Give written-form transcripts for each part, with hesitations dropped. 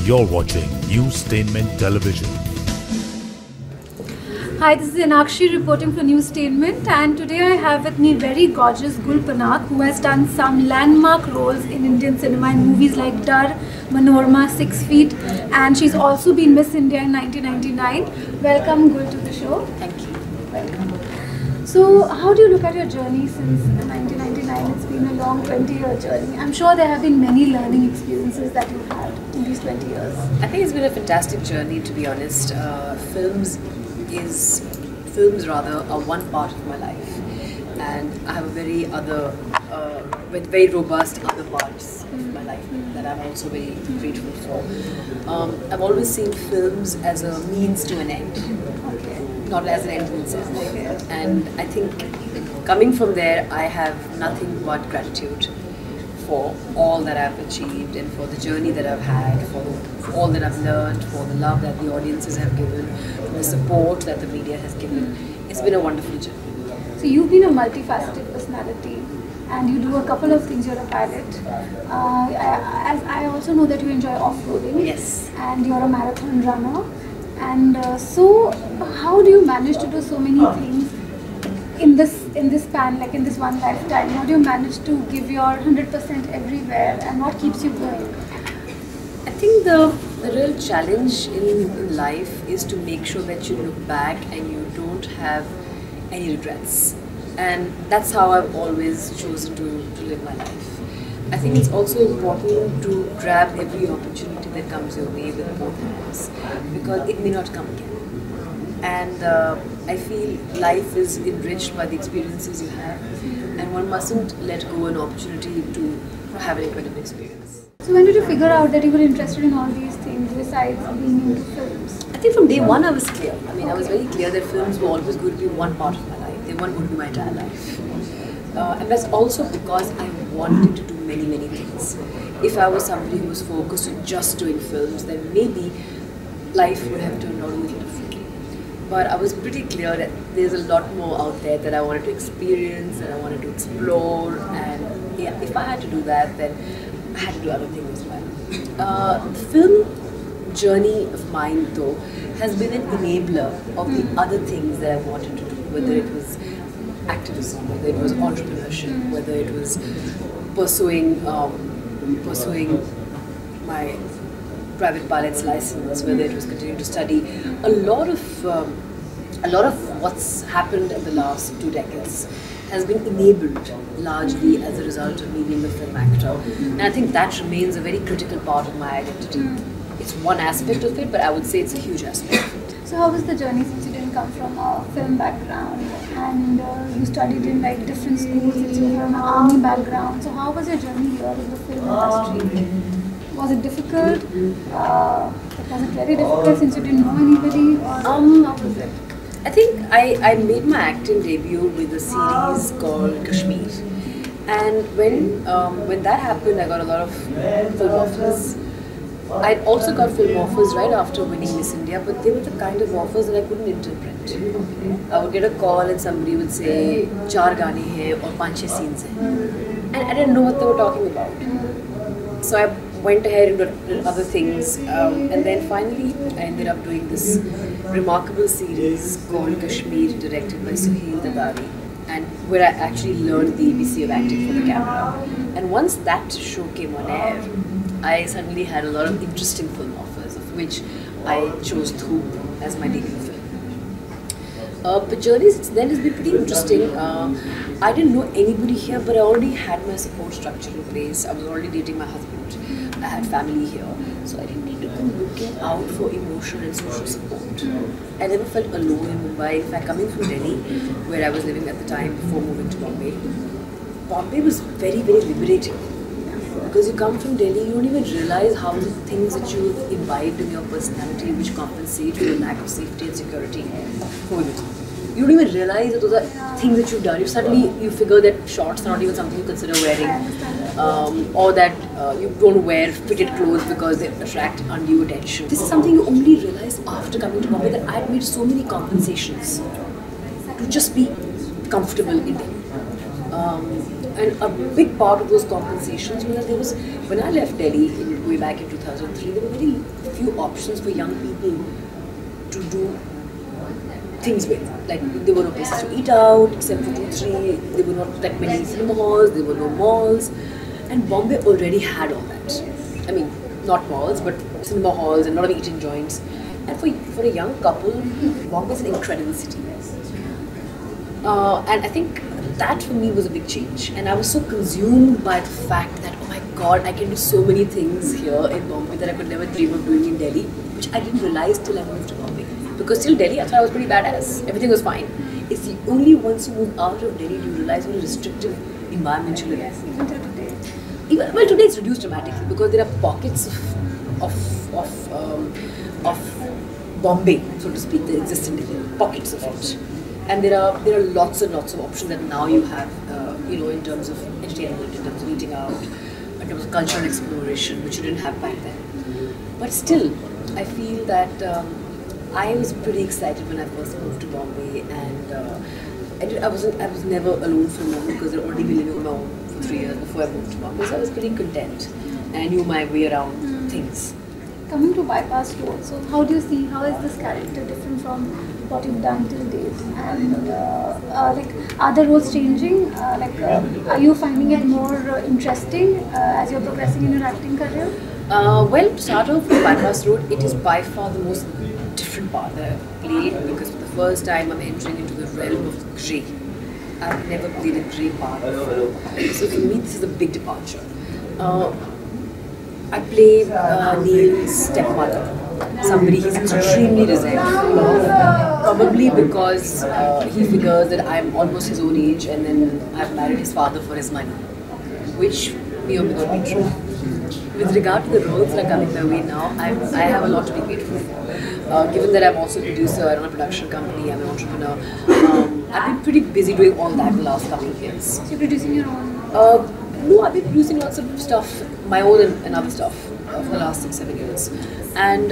You're watching Newstainment Television. Hi, this is Inakshi reporting for Newstainment, and today I have with me very gorgeous Gul Panag, who has done some landmark roles in Indian cinema in movies like Dar, Manorama, 6 Feet, and she's also been Miss India in 1999. Welcome, Gul, to the show. Thank you. Welcome. So, how do you look at your journey since 1999? It's been a long 20-year journey. I'm sure there have been many learning experiences that you've had in these 20 years. I think it's been a fantastic journey, to be honest. Films are one part of my life, and I have a very robust other parts of my life that I'm also very grateful for. I've always seen films as a means to an end, not as an end in itself. And I think coming from there, I have nothing but gratitude for all that I've achieved and for the journey that I've had, for all that I've learned, for the love that the audiences have given, for the support that the media has given. It's been a wonderful journey. So you've been a multifaceted personality, and you do a couple of things. You're a pilot. I also know that you enjoy off-roading. Yes. And you're a marathon runner. And so how do you manage to do so many things in this span, like in this one lifetime? How do you manage to give your 100% everywhere, and what keeps you going? I think the real challenge in life is to make sure that you look back and you don't have any regrets. And that's how I've always chosen to live my life. I think it's also important to grab every opportunity that comes your way with both hands, because it may not come again. And I feel life is enriched by the experiences you have, and one mustn't let go an opportunity to have an incredible experience. So when did you figure out that you were interested in all these things besides being into films? I think from day one I was clear. I was very clear that films were always going to be one part of my life. They weren't going to be my entire life. And that's also because I wanted to do many things. If I was somebody who was focused on just doing films, then maybe life would have turned out a little differently. But I was pretty clear that there's a lot more out there that I wanted to experience, that I wanted to explore, and yeah, if I had to do that, then I had to do other things as well. The film journey of mine, though, has been an enabler of the other things that I wanted to do, whether it was activism, whether it was entrepreneurship, whether it was pursuing my private pilot's license, whether it was continuing to study. A lot of what's happened in the last 2 decades has been enabled largely as a result of me being a film actor, and I think that remains a very critical part of my identity. It's one aspect of it, but I would say it's a huge aspect of it. So how was the journey, since you didn't come from a film background and you studied in like different schools, since you have an army background? So how was your journey here in the film industry? Was it difficult? Was it very difficult since you didn't know anybody? Or how was it? I think I made my acting debut with a series called Kashmir, and when that happened, I got a lot of film offers. I also got film offers right after winning Miss India, but they were the kind of offers that I couldn't interpret. I would get a call and somebody would say, 4 gaane hai or 5-6 scenes hai. And I didn't know what they were talking about. So I went ahead and did other things, and then finally I ended up doing this remarkable series called Kashmir, directed by Suhail Dadari, and where I actually learned the ABC of acting for the camera. And once that show came on air, I suddenly had a lot of interesting film offers, of which I chose Dhoop as my debut film. The journey since then has been pretty interesting. I didn't know anybody here, but I already had my support structure in place. I was already dating my husband. I had family here, so I didn't need to go looking out for emotional and social support. I never felt alone in Mumbai. In fact, coming from Delhi, where I was living at the time before moving to Bombay was very liberating. Because you come from Delhi, you don't even realize how the things that you've imbibed in your personality, which compensate for the lack of safety and security for you. You don't even realize that those are things that you've done. You figure that shorts are not even something you consider wearing, or that you don't wear fitted clothes because they attract undue attention. This is something you only realize after coming to Bombay, that I had made so many compensations to just be comfortable in Delhi. And a big part of those compensations was that there was, when I left Delhi way back in 2003, there were very few options for young people to do things with. Like, there were no places to eat out except for 2-3, there were not that many cinema halls, there were no malls, and Bombay already had all that. I mean, not malls, but cinema halls and a lot of eating joints. And for a young couple, Bombay is an incredible city. And I think that for me was a big change. And I was so consumed by the fact that, oh my God, I can do so many things here in Bombay that I could never dream of doing in Delhi, which I didn't realize till I moved to Bombay. Because till Delhi, I thought I was pretty badass. Everything was fine. It's the only once you move out of Delhi do you realize what a restrictive environment you live in. Even till today. Well, today it's reduced dramatically because there are pockets of Bombay, so to speak, that exist in Delhi. Pockets of it. And there are lots and lots of options that now you have, in terms of entertainment, in terms of eating out, in terms of cultural exploration, which you didn't have back then. But still, I feel that I was pretty excited when I first moved to Bombay, and I was never alone for a moment because I'd already been living on my own for 3 years before I moved to Bombay. So I was pretty content, and I knew my way around things. Coming to Bypass Road, so how is this character different from what you've done till date? And are the roles changing? Are you finding it more interesting as you're progressing in your acting career? Well, to start off with Bypass Road, it is by far the most different part that I've played because for the first time I'm entering into the realm of grey. I've never played a grey part before. So for me, this is a big departure. I play Neil's stepmother, somebody he's extremely resentful of, probably because he figures that I'm almost his own age and then I've married his father for his money, which may or may not be true. With regard to the roles that are coming my way now, I have a lot to be grateful for. Given that I'm also a producer, I run a production company, I'm an entrepreneur, I've been pretty busy doing all that the last couple of years. So you're producing your own? No, I've been producing lots of stuff, my own and other stuff, for the last 6-7 years. And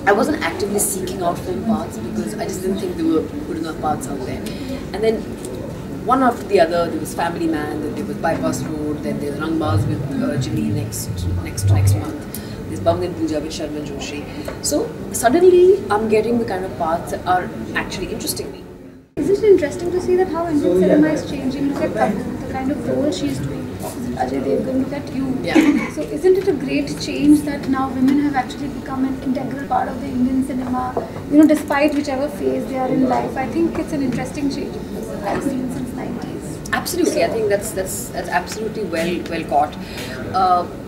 I wasn't actively seeking out film parts because I just didn't think there were good enough parts out there. And then one after the other, there was Family Man, then there was Bypass Road, then there's Rangbaz with Jimmy next month. There's Bam Din Pooja with Sharman Joshi. So suddenly I'm getting the kind of parts that are actually interesting me. Isn't it interesting to see that how Indian cinema is changing? Look at Tabu, the kind of role she's doing. Ajay Devgan, look at you. Yeah. So isn't it a great change that now women have actually become an integral part of the Indian cinema? Despite whichever phase they are in life, I think it's an interesting change because I've seen since 90s. Absolutely, I think that's absolutely well caught.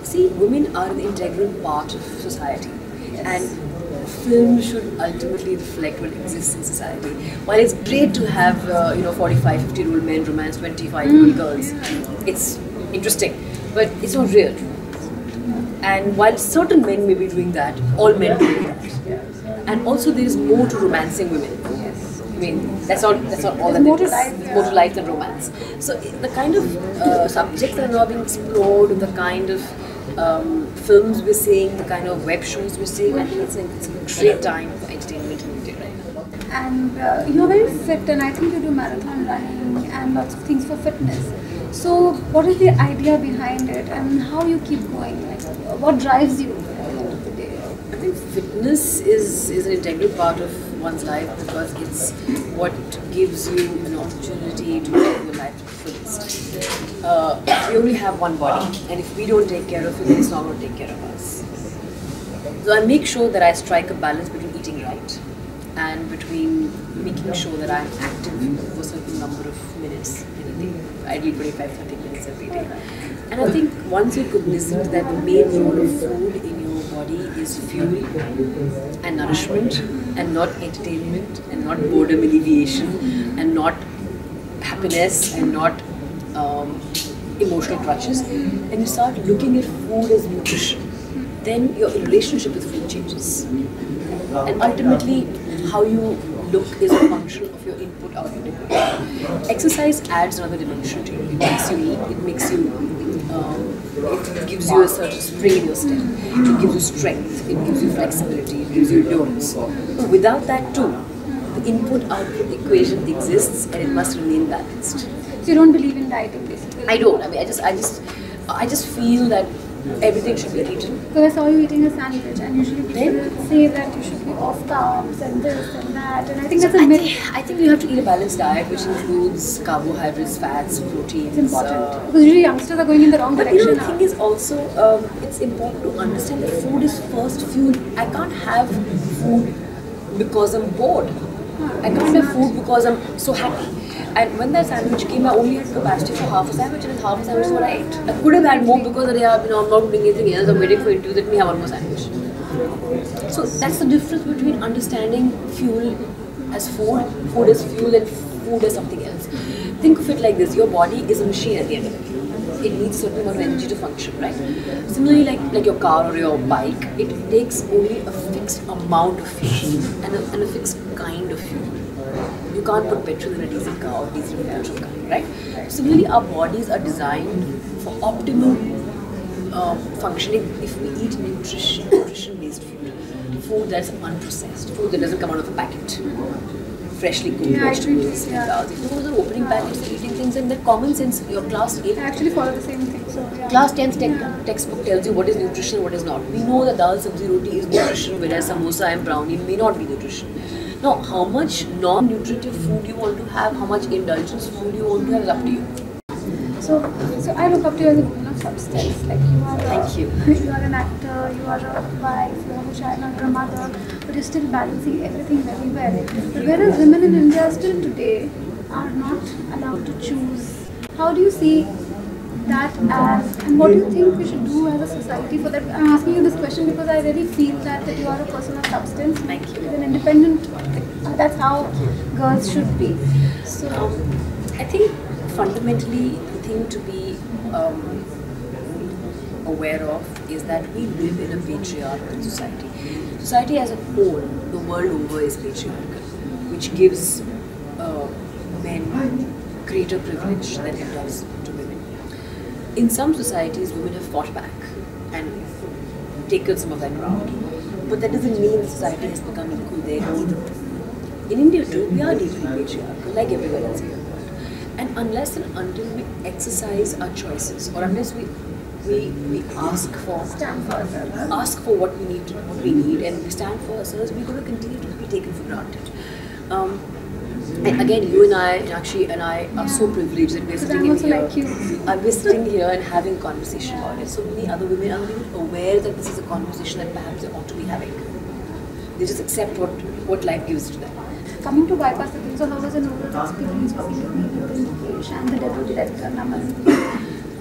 See, women are an integral part of society, and film should ultimately reflect what exists in society. While it's great to have 45, 50-year-old men romance 25-year-old girls, it's interesting, but it's not real. And while certain men may be doing that, all men do that. And also there is more to romancing women. I mean, that's not all that more it is. to life, There's more to life than romance. So the kind of subjects that are now being explored, the kind of films we're seeing, the kind of web shows we're seeing, I think it's a great time for entertainment in India right now. And you're very fit, and I think you do marathon running and lots of things for fitness. So what is the idea behind it and how you keep going? What drives you at the end of the day? I think fitness is an integral part of one's life because it's what gives you an opportunity to live your life to the fullest. We only have one body, and if we don't take care of it, it's not going to take care of us. So I make sure that I strike a balance between eating right and between making sure that I'm active for a certain number of minutes in a day, ideally 25-30 minutes every day. And I think once you're cognizant that the main role of food in your body is fuel and nourishment and not entertainment and not boredom alleviation and not happiness and not emotional crutches, and you start looking at food as nutrition, then your relationship with food changes. And ultimately, how you look is a function of your input-output equation. Exercise adds another dimension to you. It makes you eat, it gives you a certain spring in your step, it gives you strength, it gives you flexibility, it gives you endurance. But without that too, the input-output equation exists and it must remain balanced. So you don't believe in dieting, basically? I don't. I mean, I just feel that everything should be eaten. Because I saw you eating a sandwich, and usually people say that you should be off carbs and this and that, and I think that's a myth. I think you have to eat a balanced diet, which includes carbohydrates, fats, proteins. It's important because usually youngsters are going in the wrong But direction. the thing is also, it's important to understand that food is first fuel. I can't have food because I'm bored. I can't have food because I'm so happy. And when that sandwich came, I only had capacity for half a sandwich, and half a sandwich is what I ate. I could have had more because I'm not doing anything else. I'm waiting for interviews. Let me have one more sandwich. So that's the difference between understanding fuel as food, food as fuel, and food as something else. Think of it like this: your body is a machine at the end of it. It needs a certain amount of energy to function, right? Similarly, like your car or your bike, it takes only a fixed amount of fuel and a fixed kind of fuel. You can't put petrol in a diesel car or diesel in a petrol car, right? Similarly, our bodies are designed for optimal functioning if we eat nutrition-based food that's unprocessed, food that doesn't come out of a packet. Freshly cooked vegetables, those are opening packets, eating things, and that common sense, your class 8. I actually follow the same thing. So yeah. Class 10 textbook tells you what is nutrition and what is not. We know that dal, sabzi, roti is nutrition, whereas samosa and brownie may not be nutrition. Now, how much non-nutritive food you want to have, how much indulgence food you want to have is up to you. So I look up to you as a woman of substance. Like you are. Thank you. You are an actor. You are a wife. You are a child. You're a mother. But you're still balancing everything very well. But whereas women in India still today are not allowed to choose. How do you see that as, and what do you think we should do as a society for that? I'm asking you this question because I really feel that you are a person of substance. Thank you. An independent. That's how girls should be. So I think fundamentally the thing to be aware of is that we live in a patriarchal society. Society as a whole, the world over, is patriarchal, which gives men greater privilege than it does to women. In some societies, women have fought back and taken some of that ground, but that doesn't mean society has become equal there either. In India too, we are deeply patriarchal, like everywhere else in the world. And unless and until we exercise our choices, or unless we ask for what we need, and we stand for ourselves, we're going to continue to be taken for granted. And again, you and I are so privileged that we're sitting in here. Like you. We're sitting here and having a conversation about it. So many other women aren't even aware that this is a conversation that perhaps they ought to be having. They just accept what life gives to them. Coming to bypass the thing, so how was an overall experience working with Nikesh and the deputy director Naman?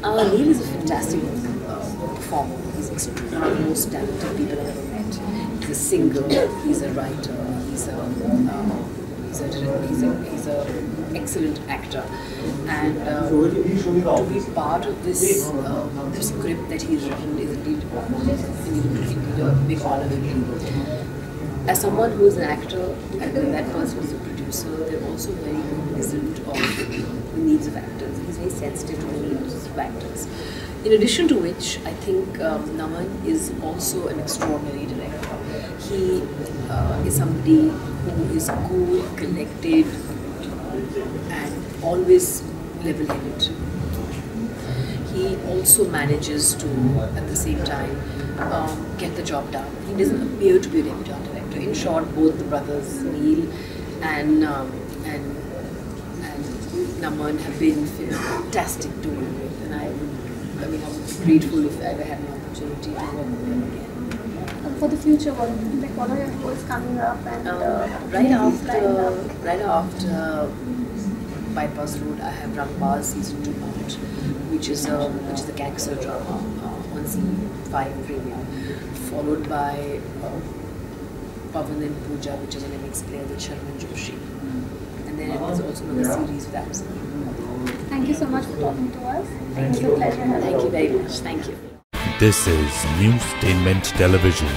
Neil is a fantastic performer. He's one of the most talented people I've ever met. He's a singer, he's a writer, he's an excellent actor, and to be part of this script that he's written is indeed a big honor for me. As someone who is an actor and that person is a producer, they're also very cognizant of the needs of actors. He's very sensitive to the needs of actors. In addition to which, I think Naman is also an extraordinary director. He is somebody who is cool, collected, and always level-headed. He also manages to, at the same time, get the job done. He doesn't appear to be a debutante director. In short, both the brothers, Neil and Naman, have been fantastic to work with, and I would be grateful if I ever had an opportunity to work with them again. For the future, what are your goals coming up? And right after Bypass Road, I have Rangbaaz Season 2 out, which is a gangster drama on Z5 Premium, followed by Pavan and Pooja, which is an MX player with Sharman Joshi. And then there's also another series with Amazon. Thank you so much for talking to us. It was a pleasure. Thank you very much. Thank you. This is Newstainment Television.